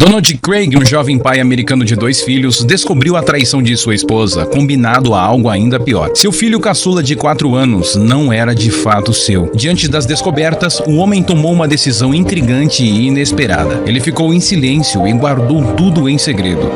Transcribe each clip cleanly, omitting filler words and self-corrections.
Donald Craig, um jovem pai americano de 2 filhos, descobriu a traição de sua esposa, combinado a algo ainda pior. Seu filho caçula de 4 anos não era de fato seu. Diante das descobertas, o homem tomou uma decisão intrigante e inesperada. Ele ficou em silêncio e guardou tudo em segredo.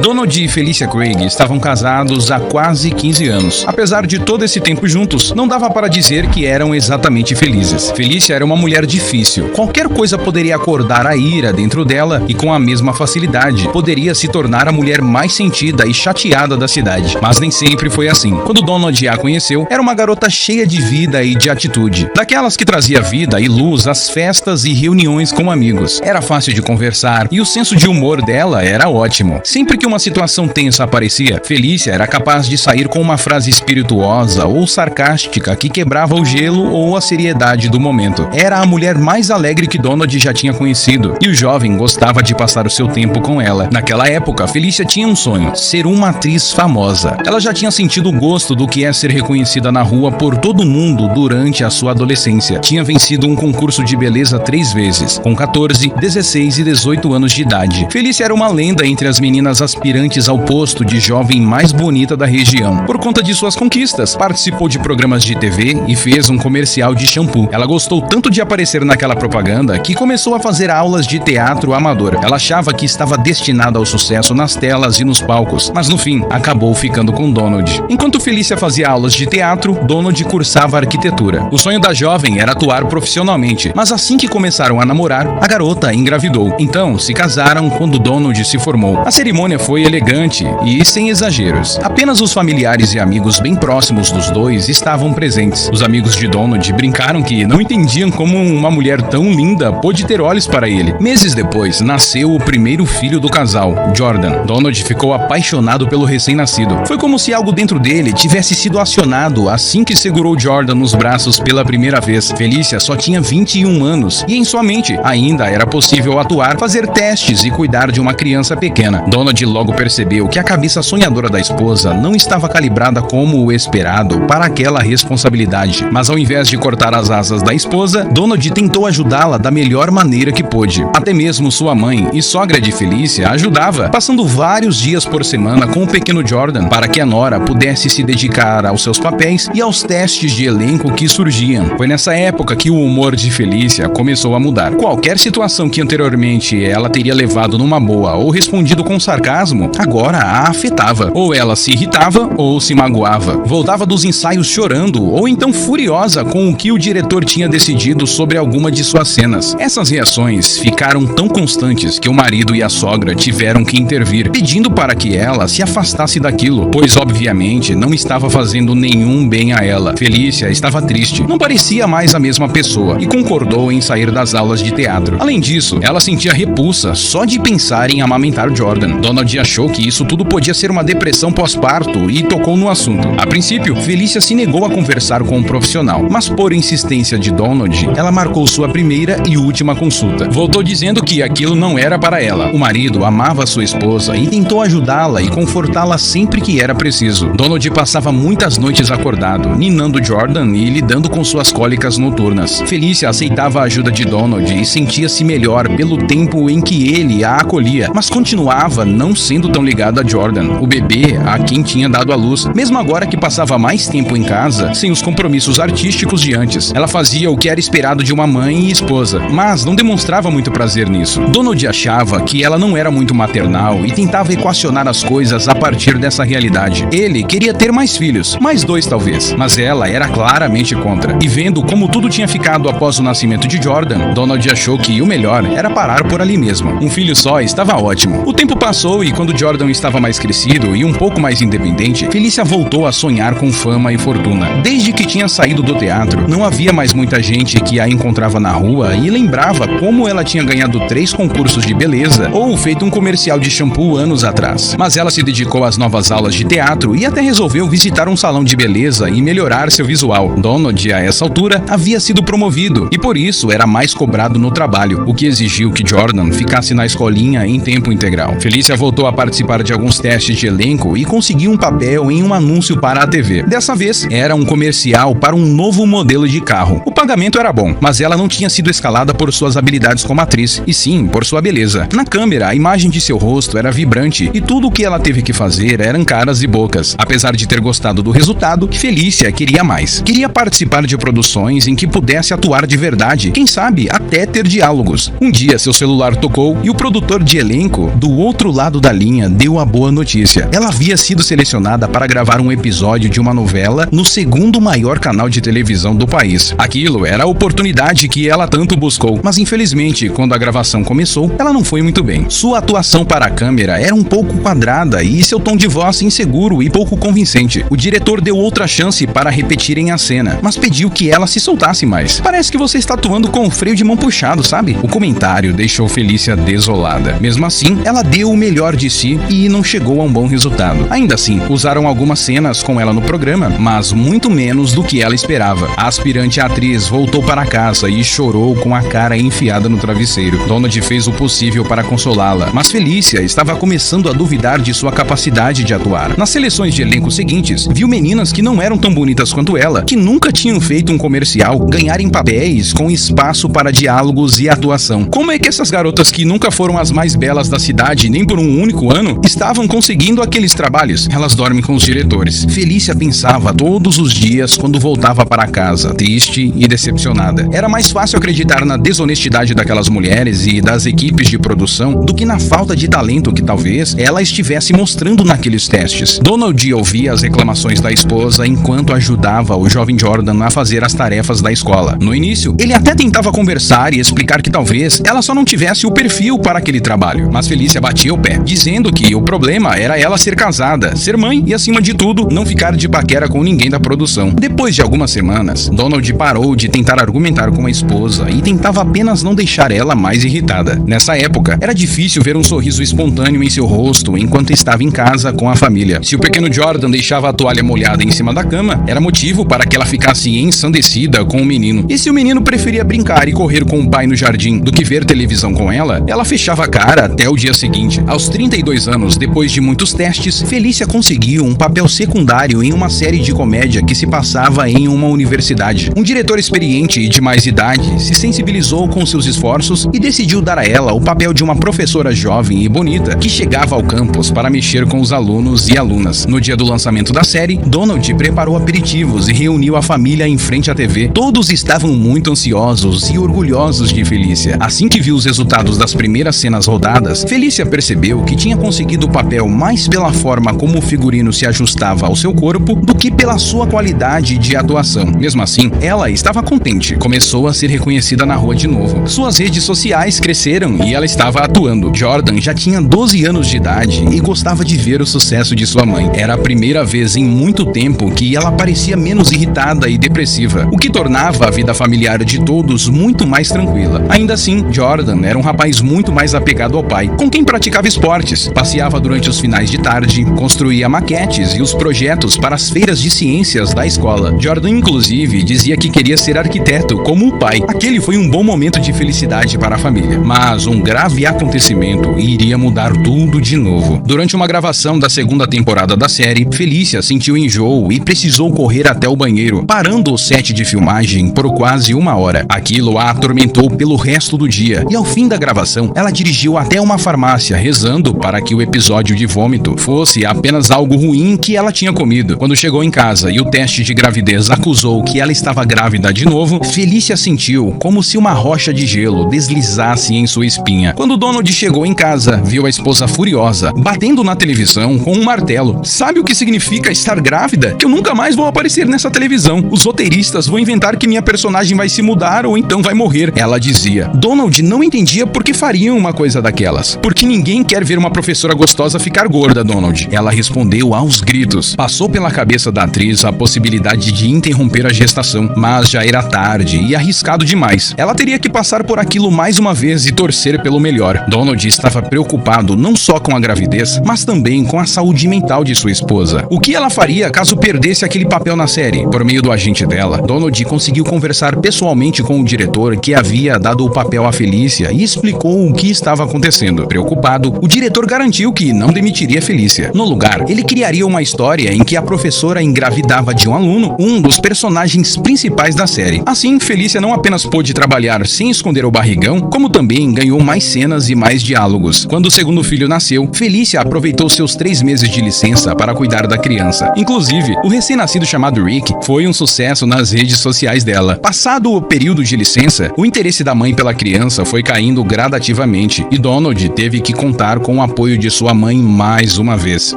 Donald e Felicia Craig estavam casados há quase 15 anos. Apesar de todo esse tempo juntos, não dava para dizer que eram exatamente felizes. Felicia era uma mulher difícil. Qualquer coisa poderia acordar a ira dentro dela e, com a mesma facilidade, poderia se tornar a mulher mais sentida e chateada da cidade. Mas nem sempre foi assim. Quando Donald a conheceu, era uma garota cheia de vida e de atitude. Daquelas que trazia vida e luz às festas e reuniões com amigos. Era fácil de conversar e o senso de humor dela era ótimo. Sempre que uma situação tensa aparecia, Felicia era capaz de sair com uma frase espirituosa ou sarcástica que quebrava o gelo ou a seriedade do momento. Era a mulher mais alegre que Donald já tinha conhecido, e o jovem gostava de passar o seu tempo com ela. Naquela época, Felicia tinha um sonho: ser uma atriz famosa. Ela já tinha sentido o gosto do que é ser reconhecida na rua por todo mundo durante a sua adolescência. Tinha vencido um concurso de beleza 3 vezes, com 14, 16 e 18 anos de idade. Felicia era uma lenda entre as meninas aspirantes ao posto de jovem mais bonita da região. Por conta de suas conquistas, participou de programas de TV e fez um comercial de shampoo. Ela gostou tanto de aparecer naquela propaganda que começou a fazer aulas de teatro amador. Ela achava que estava destinada ao sucesso nas telas e nos palcos, mas no fim, acabou ficando com Donald. Enquanto Felicia fazia aulas de teatro, Donald cursava arquitetura. O sonho da jovem era atuar profissionalmente, mas assim que começaram a namorar, a garota engravidou. Então, se casaram quando Donald se formou. A cerimônia foi elegante e sem exageros. Apenas os familiares e amigos bem próximos dos dois estavam presentes. Os amigos de Donald brincaram que não entendiam como uma mulher tão linda pôde ter olhos para ele. Meses depois, nasceu o primeiro filho do casal, Jordan. Donald ficou apaixonado pelo recém-nascido. Foi como se algo dentro dele tivesse sido acionado assim que segurou Jordan nos braços pela primeira vez. Felicia só tinha 21 anos e em sua mente ainda era possível atuar, fazer testes e cuidar de uma criança pequena. Donald logo percebeu que a cabeça sonhadora da esposa não estava calibrada como o esperado para aquela responsabilidade. Mas ao invés de cortar as asas da esposa, Donald tentou ajudá-la da melhor maneira que pôde. Até mesmo sua mãe e sogra de Felicia ajudava, passando vários dias por semana com o pequeno Jordan para que a nora pudesse se dedicar aos seus papéis e aos testes de elenco que surgiam. Foi nessa época que o humor de Felicia começou a mudar. Qualquer situação que anteriormente ela teria levado numa boa ou respondido com sarcasmo, agora a afetava. Ou ela se irritava ou se magoava. Voltava dos ensaios chorando ou então furiosa com o que o diretor tinha decidido sobre alguma de suas cenas. Essas reações ficaram tão constantes que o marido e a sogra tiveram que intervir, pedindo para que ela se afastasse daquilo, pois obviamente não estava fazendo nenhum bem a ela. Felicia estava triste, não parecia mais a mesma pessoa e concordou em sair das aulas de teatro. Além disso, ela sentia repulsa só de pensar em amamentar Jordan. Donald achou que isso tudo podia ser uma depressão pós-parto e tocou no assunto. A princípio, Felicia se negou a conversar com um profissional, mas por insistência de Donald, ela marcou sua primeira e última consulta. Voltou dizendo que aquilo não era para ela. O marido amava sua esposa e tentou ajudá-la e confortá-la sempre que era preciso. Donald passava muitas noites acordado, ninando Jordan e lidando com suas cólicas noturnas. Felicia aceitava a ajuda de Donald e sentia-se melhor pelo tempo em que ele a acolhia, mas continuava não sendo tão ligada a Jordan, o bebê a quem tinha dado à luz. Mesmo agora que passava mais tempo em casa, sem os compromissos artísticos de antes, ela fazia o que era esperado de uma mãe e esposa, mas não demonstrava muito prazer nisso. Donald achava que ela não era muito maternal e tentava equacionar as coisas a partir dessa realidade. Ele queria ter mais filhos, mais 2 talvez, mas ela era claramente contra. E vendo como tudo tinha ficado após o nascimento de Jordan, Donald achou que o melhor era parar por ali mesmo. Um filho só estava ótimo. O tempo passou e quando Jordan estava mais crescido e um pouco mais independente, Felicia voltou a sonhar com fama e fortuna. Desde que tinha saído do teatro, não havia mais muita gente que a encontrava na rua e lembrava como ela tinha ganhado 3 concursos de beleza ou feito um comercial de shampoo anos atrás. Mas ela se dedicou às novas aulas de teatro e até resolveu visitar um salão de beleza e melhorar seu visual. Donald, a essa altura, havia sido promovido e por isso era mais cobrado no trabalho, o que exigiu que Jordan ficasse na escolinha em tempo integral. Felicia voltou a participar de alguns testes de elenco e conseguiu um papel em um anúncio para a TV. Dessa vez, era um comercial para um novo modelo de carro. O pagamento era bom, mas ela não tinha sido escalada por suas habilidades como atriz, e sim por sua beleza. Na câmera, a imagem de seu rosto era vibrante e tudo o que ela teve que fazer eram caras e bocas. Apesar de ter gostado do resultado, Felícia queria mais. Queria participar de produções em que pudesse atuar de verdade, quem sabe até ter diálogos. Um dia, seu celular tocou e o produtor de elenco, do outro lado da linha, deu a boa notícia. Ela havia sido selecionada para gravar um episódio de uma novela no segundo maior canal de televisão do país. Aquilo era a oportunidade que ela tanto buscou, mas infelizmente, quando a gravação começou, ela não foi muito bem. Sua atuação para a câmera era um pouco quadrada e seu tom de voz inseguro e pouco convincente. O diretor deu outra chance para repetirem a cena, mas pediu que ela se soltasse mais. Parece que você está atuando com o freio de mão puxado, sabe? O comentário deixou Felícia desolada. Mesmo assim, ela deu o melhor de si e não chegou a um bom resultado. Ainda assim, usaram algumas cenas com ela no programa, mas muito menos do que ela esperava. A aspirante atriz voltou para casa e chorou com a cara enfiada no travesseiro. Donald fez o possível para consolá-la, mas Felícia estava começando a duvidar de sua capacidade de atuar. Nas seleções de elenco seguintes, viu meninas que não eram tão bonitas quanto ela, que nunca tinham feito um comercial, ganharem papéis com espaço para diálogos e atuação. Como é que essas garotas que nunca foram as mais belas da cidade nem por um único ano, estavam conseguindo aqueles trabalhos? Elas dormem com os diretores. Felícia pensava todos os dias quando voltava para casa, triste e decepcionada. Era mais fácil acreditar na desonestidade daquelas mulheres e das equipes de produção do que na falta de talento que talvez ela estivesse mostrando naqueles testes. Donald ouvia as reclamações da esposa enquanto ajudava o jovem Jordan a fazer as tarefas da escola. No início, ele até tentava conversar e explicar que talvez ela só não tivesse o perfil para aquele trabalho, mas Felícia batia o pé, dizendo que o problema era ela ser casada, ser mãe e, acima de tudo, não ficar de paquera com ninguém da produção. Depois de algumas semanas, Donald parou de tentar argumentar com a esposa e tentava apenas não deixar ela mais irritada. Nessa época, era difícil ver um sorriso espontâneo em seu rosto enquanto estava em casa com a família. Se o pequeno Jordan deixava a toalha molhada em cima da cama, era motivo para que ela ficasse ensandecida com o menino. E se o menino preferia brincar e correr com o pai no jardim do que ver televisão com ela fechava a cara até o dia seguinte. Aos 32 anos, depois de muitos testes, Felícia conseguiu um papel secundário em uma série de comédia que se passava em uma universidade. Um diretor experiente e de mais idade se sensibilizou com seus esforços e decidiu dar a ela o papel de uma professora jovem e bonita que chegava ao campus para mexer com os alunos e alunas. No dia do lançamento da série, Donald preparou aperitivos e reuniu a família em frente à TV. Todos estavam muito ansiosos e orgulhosos de Felícia. Assim que viu os resultados das primeiras cenas rodadas, Felícia percebeu que tinha conseguido o papel mais pela forma como o figurino se ajustava ao seu corpo do que pela sua qualidade de atuação. Mesmo assim, ela estava contente. Começou a ser reconhecida na rua de novo. Suas redes sociais cresceram e ela estava atuando. Jordan já tinha 12 anos de idade e gostava de ver o sucesso de sua mãe. Era a primeira vez em muito tempo que ela parecia menos irritada e depressiva, o que tornava a vida familiar de todos muito mais tranquila. Ainda assim, Jordan era um rapaz muito mais apegado ao pai, com quem praticava esportes, passeava durante os finais de tarde, construía maquetes e os projetos para as feiras de ciências da escola. Jordan, inclusive, dizia que queria ser arquiteto, como o pai. Aquele foi um bom momento de felicidade para a família. Mas um grave acontecimento iria mudar tudo de novo. Durante uma gravação da segunda temporada da série, Felícia sentiu enjoo e precisou correr até o banheiro, parando o set de filmagem por quase 1 hora. Aquilo a atormentou pelo resto do dia, e ao fim da gravação, ela dirigiu até uma farmácia, rezando para que o episódio de vômito fosse apenas algo ruim que ela tinha comido. Quando chegou em casa e o teste de gravidez acusou que ela estava grávida de novo, Felícia sentiu como se uma rocha de gelo deslizasse em sua espinha. Quando Donald chegou em casa, viu a esposa furiosa, batendo na televisão com um martelo. Sabe o que significa estar grávida? Que eu nunca mais vou aparecer nessa televisão. Os roteiristas vão inventar que minha personagem vai se mudar ou então vai morrer, ela dizia. Donald não entendia por que fariam uma coisa daquelas. Porque ninguém quer ver uma professora gostosa ficar gorda, Donald. Ela respondeu aos gritos. Passou pela cabeça da atriz a possibilidade de interromper a gestação, mas já era tarde e arriscado demais. Ela teria que passar por aquilo mais uma vez e torcer pelo melhor. Donald estava preocupado não só com a gravidez, mas também com a saúde mental de sua esposa. O que ela faria caso perdesse aquele papel na série? Por meio do agente dela, Donald conseguiu conversar pessoalmente com o diretor que havia dado o papel a Felícia e explicou o que estava acontecendo. Preocupado, o diretor diretor garantiu que não demitiria Felícia. No lugar, ele criaria uma história em que a professora engravidava de um aluno, um dos personagens principais da série. Assim, Felícia não apenas pôde trabalhar sem esconder o barrigão, como também ganhou mais cenas e mais diálogos. Quando o segundo filho nasceu, Felícia aproveitou seus 3 meses de licença para cuidar da criança. Inclusive, o recém-nascido chamado Rick foi um sucesso nas redes sociais dela. Passado o período de licença, o interesse da mãe pela criança foi caindo gradativamente e Donald teve que contar com o apoio de sua mãe mais uma vez.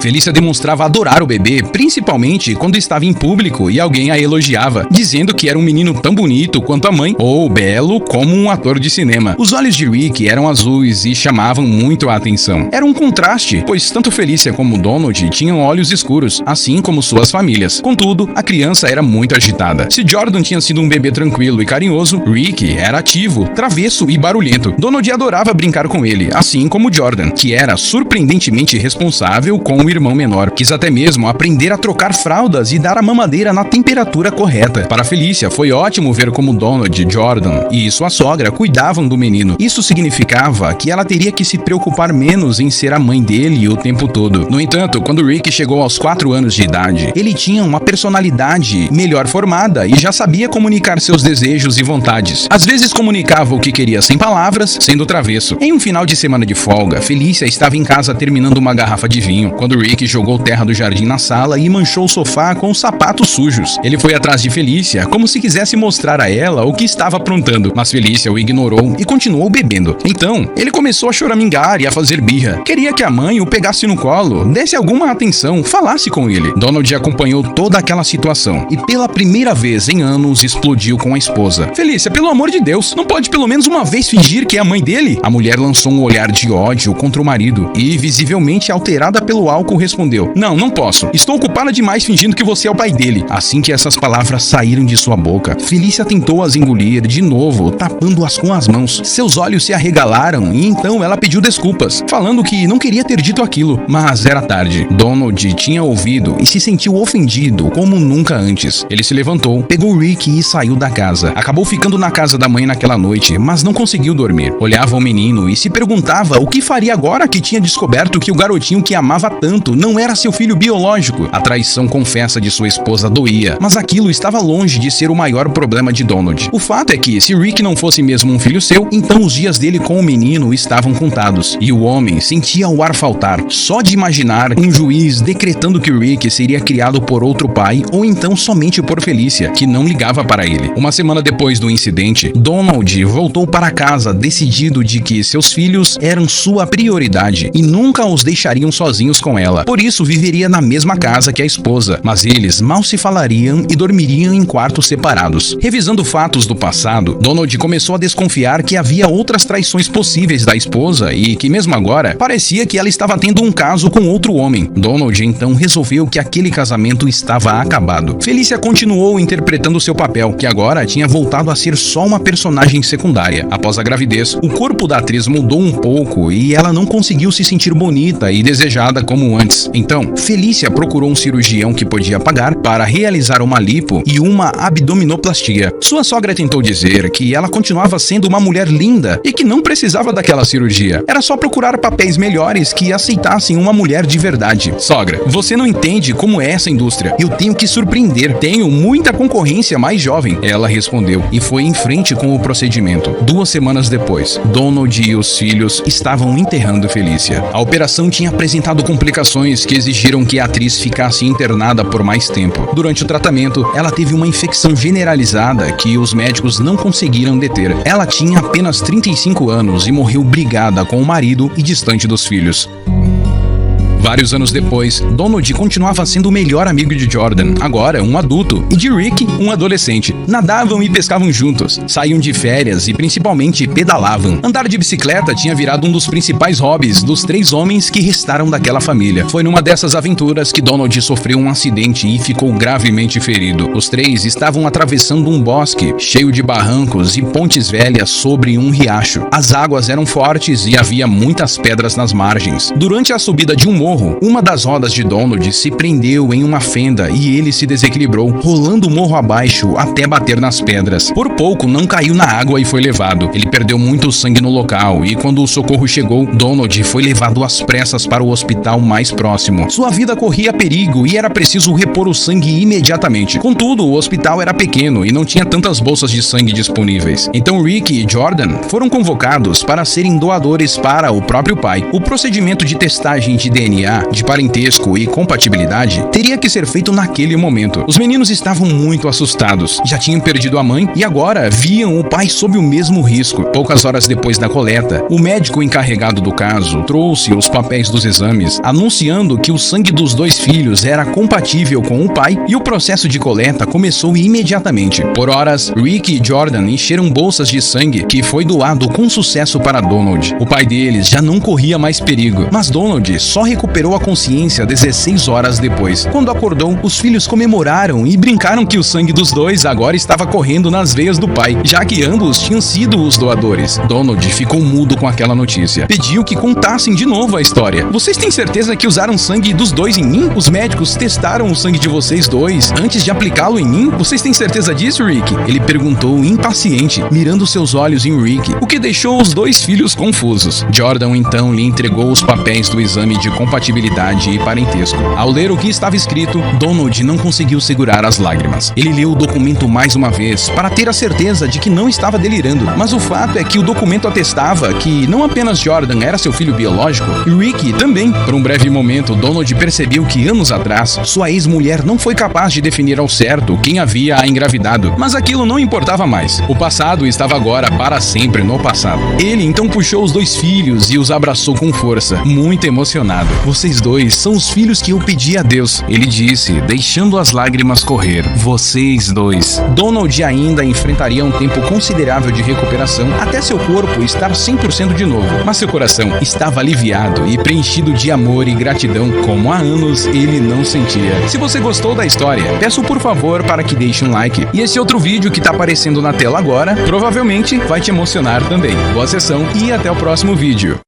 Felícia demonstrava adorar o bebê, principalmente quando estava em público e alguém a elogiava, dizendo que era um menino tão bonito quanto a mãe ou belo como um ator de cinema. Os olhos de Rick eram azuis e chamavam muito a atenção. Era um contraste, pois tanto Felícia como Donald tinham olhos escuros, assim como suas famílias. Contudo, a criança era muito agitada. Se Jordan tinha sido um bebê tranquilo e carinhoso, Rick era ativo, travesso e barulhento. Donald adorava brincar com ele, assim como Jordan, que era surpreendentemente responsável com o irmão menor. Quis até mesmo aprender a trocar fraldas e dar a mamadeira na temperatura correta. Para Felícia, foi ótimo ver como Donald, Jordan e sua sogra cuidavam do menino. Isso significava que ela teria que se preocupar menos em ser a mãe dele o tempo todo. No entanto, quando Rick chegou aos 4 anos de idade, ele tinha uma personalidade melhor formada e já sabia comunicar seus desejos e vontades. Às vezes comunicava o que queria sem palavras, sendo travesso. Em um final de semana de folga, Felícia estava em casa terminando uma garrafa de vinho, quando Rick jogou terra do jardim na sala e manchou o sofá com os sapatos sujos. Ele foi atrás de Felícia, como se quisesse mostrar a ela o que estava aprontando, mas Felícia o ignorou e continuou bebendo. Então, ele começou a choramingar e a fazer birra. Queria que a mãe o pegasse no colo, desse alguma atenção, falasse com ele. Donald acompanhou toda aquela situação e pela primeira vez em anos explodiu com a esposa. Felícia, pelo amor de Deus, não pode pelo menos uma vez fingir que é a mãe dele? A mulher lançou um olhar de ódio contra o marido e, visivelmente alterada pelo álcool, respondeu: não posso. Estou ocupada demais fingindo que você é o pai dele. Assim que essas palavras saíram de sua boca, Felícia tentou as engolir de novo, tapando-as com as mãos. Seus olhos se arregalaram e então ela pediu desculpas, falando que não queria ter dito aquilo, mas era tarde. Donald tinha ouvido e se sentiu ofendido como nunca antes. Ele se levantou, pegou Rick e saiu da casa. Acabou ficando na casa da mãe naquela noite, mas não conseguiu dormir. Olhava o menino e se perguntava o que faria agora que tinha descoberto que o garotinho que amava tanto não era seu filho biológico. A traição confessa de sua esposa doía, mas aquilo estava longe de ser o maior problema de Donald. O fato é que, se Rick não fosse mesmo um filho seu, então os dias dele com o menino estavam contados. E o homem sentia o ar faltar, só de imaginar um juiz decretando que Rick seria criado por outro pai ou então somente por Felícia, que não ligava para ele. Uma semana depois do incidente, Donald voltou para casa decidido de que seus filhos eram sua prioridade e nunca os deixariam sozinhos com ela. Por isso, viveria na mesma casa que a esposa, mas eles mal se falariam e dormiriam em quartos separados. Revisando fatos do passado, Donald começou a desconfiar que havia outras traições possíveis da esposa e que mesmo agora parecia que ela estava tendo um caso com outro homem. Donald então resolveu que aquele casamento estava acabado. Felícia continuou interpretando seu papel, que agora tinha voltado a ser só uma personagem secundária. Após a gravidez, o corpo da atriz mudou um pouco e ela não conseguiu se sentir bonita e desejada como antes. Então, Felícia procurou um cirurgião que podia pagar para realizar uma lipo e uma abdominoplastia. Sua sogra tentou dizer que ela continuava sendo uma mulher linda e que não precisava daquela cirurgia. Era só procurar papéis melhores que aceitassem uma mulher de verdade. Sogra, você não entende como é essa indústria. Eu tenho que surpreender. Tenho muita concorrência mais jovem. Ela respondeu e foi em frente com o procedimento. 2 semanas depois, Donald e os filhos estavam enterrando Felícia. A operação tinha apresentado complicações que exigiram que a atriz ficasse internada por mais tempo. Durante o tratamento, ela teve uma infecção generalizada que os médicos não conseguiram deter. Ela tinha apenas 35 anos e morreu brigada com o marido e distante dos filhos. Vários anos depois, Donald continuava sendo o melhor amigo de Jordan, agora um adulto, e de Rick, um adolescente. Nadavam e pescavam juntos, saíam de férias e principalmente pedalavam. Andar de bicicleta tinha virado um dos principais hobbies dos 3 homens que restaram daquela família. Foi numa dessas aventuras que Donald sofreu um acidente e ficou gravemente ferido. Os 3 estavam atravessando um bosque cheio de barrancos e pontes velhas sobre um riacho. As águas eram fortes e havia muitas pedras nas margens. Durante a subida de um morro, morro, uma das rodas de Donald se prendeu em uma fenda e ele se desequilibrou, rolando o morro abaixo até bater nas pedras. Por pouco não caiu na água e foi levado. Ele perdeu muito sangue no local e quando o socorro chegou, Donald foi levado às pressas para o hospital mais próximo. Sua vida corria perigo e era preciso repor o sangue imediatamente. Contudo, o hospital era pequeno e não tinha tantas bolsas de sangue disponíveis. Então Rick e Jordan foram convocados para serem doadores para o próprio pai. O procedimento de testagem de DNA, de parentesco e compatibilidade teria que ser feito naquele momento. Os meninos estavam muito assustados. Já tinham perdido a mãe e agora viam o pai sob o mesmo risco. Poucas horas depois da coleta, o médico encarregado do caso trouxe os papéis dos exames, anunciando que o sangue dos dois filhos era compatível com o pai e o processo de coleta começou imediatamente. Por horas, Rick e Jordan encheram bolsas de sangue que foi doado com sucesso para Donald. O pai deles já não corria mais perigo, mas Donald só recuperou a consciência 16 horas depois. Quando acordou, os filhos comemoraram e brincaram que o sangue dos dois agora estava correndo nas veias do pai, já que ambos tinham sido os doadores. Donald ficou mudo com aquela notícia. Pediu que contassem de novo a história. Vocês têm certeza que usaram sangue dos dois em mim? Os médicos testaram o sangue de vocês dois antes de aplicá-lo em mim? Vocês têm certeza disso, Rick? Ele perguntou impaciente, mirando seus olhos em Rick, o que deixou os dois filhos confusos. Jordan então lhe entregou os papéis do exame de compatibilidade e parentesco. Ao ler o que estava escrito, Donald não conseguiu segurar as lágrimas. Ele leu o documento mais uma vez para ter a certeza de que não estava delirando, mas o fato é que o documento atestava que não apenas Jordan era seu filho biológico, e Rick também. Por um breve momento, Donald percebeu que anos atrás, sua ex-mulher não foi capaz de definir ao certo quem havia a engravidado, mas aquilo não importava mais. O passado estava agora para sempre no passado. Ele então puxou os dois filhos e os abraçou com força, muito emocionado. Vocês dois são os filhos que eu pedi a Deus, ele disse, deixando as lágrimas correr. Vocês dois. Donald ainda enfrentaria um tempo considerável de recuperação até seu corpo estar 100% de novo, mas seu coração estava aliviado e preenchido de amor e gratidão como há anos ele não sentia. Se você gostou da história, peço por favor para que deixe um like. E esse outro vídeo que está aparecendo na tela agora provavelmente vai te emocionar também. Boa sessão e até o próximo vídeo.